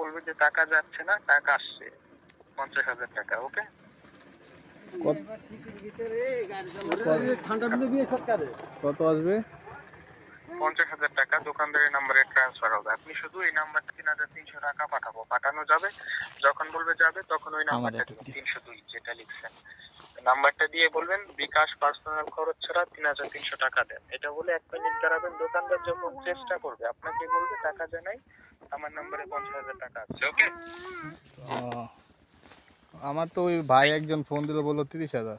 বলবে যে টাকা যাচ্ছে না, টাকা আসছে 50,000 টাকা। ওকে, কত আসবে? 50,000 টাকা দোকানদারের নাম্বারে ট্রান্সফার হবে। আপনি শুধু এই নাম্বারটা 3,300 টাকা পাঠানো যাবে। যখন বলবে যাবে তখন ওই নাম্বারটা দিবেন, 302 যেটা লিখছেন নাম্বারটা দিয়ে বলবেন বিকাশ পার্সোনাল খরচ ছাড়া 3,300 টাকা দেন। এটা বলে 1 মিনিট দাঁড়াবেন। দোকানদার যখন চেষ্টা করবে আপনাকে বলবে টাকা জানাই আমার নম্বরে 50,000 টাকা আছে। ওকে, আমার তো ওই ভাই একজন ফোন দিল, বললো 30,000।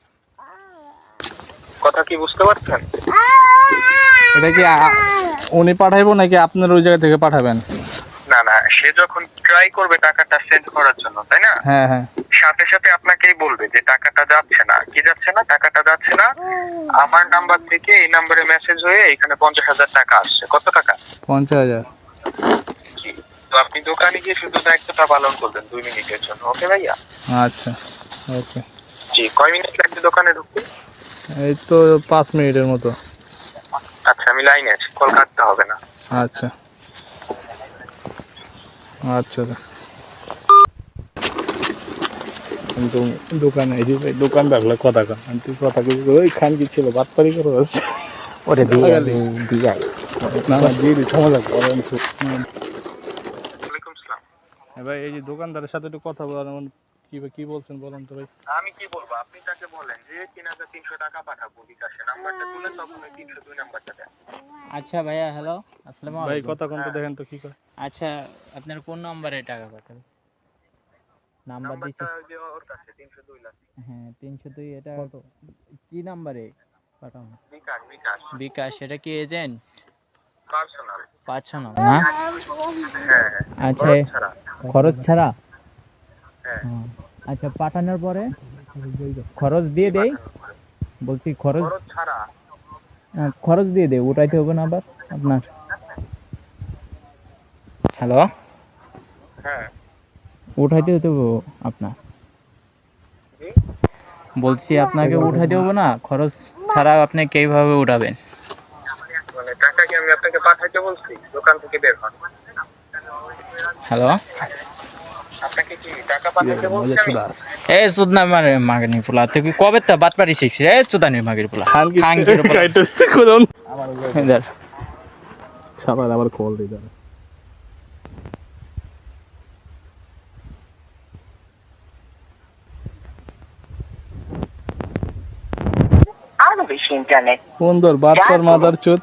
কথা কি বুঝতে পারছেন? এটা কি উনি পাঠাইবো নাকি আপনার ওই জায়গা থেকে পাঠাবেন? না না, সে যখন ট্রাই করবে টাকাটা সেন্ড করার জন্য, তাই না? হ্যাঁ হ্যাঁ, সাথে সাথে আপনাকেই বলবে যে টাকাটা যাচ্ছে না। কি যাচ্ছে না? টাকাটা যাচ্ছে না। আমার নাম্বার থেকে এই নাম্বারে মেসেজ হয়ে এখানে 50,000 টাকা আসছে। কত টাকা? 50,000। তো আপনি দোকানে গিয়ে শুধু দায়িত্বটা পালন করবেন 2 মিনিটের জন্য। ওকে ভাইয়া? আচ্ছা, ওকে। জি, কয় মিনিট লাগবে দোকানে ঢুকতে? এই তো 5 মিনিটের মতো। আচ্ছা, আমি লাইনে আছি, কল কাটতে হবে না। আচ্ছা আচ্ছা, কিন্তু দোকানে এই যে দোকান রাখলে কথা কন, তুই কথা কিছু ওই খান কি ছিল বাতপারি করে ওরে দিয়ে না না দিয়ে দিই সময় লাগবে। ওয়ালাইকুম আসসালাম। ভাই এই যে দোকানদারের সাথে একটু কথা বলার, কি বলছেন বলেন তো ভাই। আমি কি বলবো? আপনি তাকে বলেন যে 3,300 টাকা পাঠাবো বিকাশে। নাম্বারটা তুলে তখন ওই 302 নাম্বারটা দেন। আচ্ছা ভাইয়া, হ্যালো, আসসালামু ভাই আলাইকুম। কথা কোনটা দেখেন তো কি করে। আচ্ছা, আপনার কোন নম্বরে টাকা পাঠাবেন? নাম্বার দিছি। নাম্বারটা ওই যে ওর কাছে 302 লাগে। হ্যাঁ, 302। এটা কি নাম্বারে পাঠাবো? বিকাশ বিকাশ। এটা কি এজেন্ট? পার্সোনাল। পার্সোনাল না? হ্যাঁ, আচ্ছা, খরচ ছাড়া। খরচ ছাড়া? হ্যাঁ, হুম। আচ্ছা, পাঠানোর পরে খরচ দিয়ে দেই? বলছি খরচ খরচ ছাড়া। খরচ দিয়ে দেই, উঠাইতে হবে না আবার আপনার? হ্যালো, হ্যাঁ, উঠাইতে হতে হবে আপনার? জি। বলছি আপনাকে উঠাইতে হবে না, খরচ ছাড়া আপনি কিভাবে উঠাবেন? মানে টাকা কি আমি আপনাকে পাঠাইতে বলছি? দোকান থেকে বের হন। হ্যালো, আপনাকে কি টাকা পাঠাইতে বলছি আমি? এ চুদনা মারে মাগনি পোলা, তুই কি কবে তা বাত পারি শিখছিস? এ চুদানি মাগির পোলা, খাঙ্কির পোলা। ইধার সবাই আবার কল দিই দাঁড়া। আরো বেশি ইন্টারনেট ফোন ধর বাদ কর মাদার চোদ।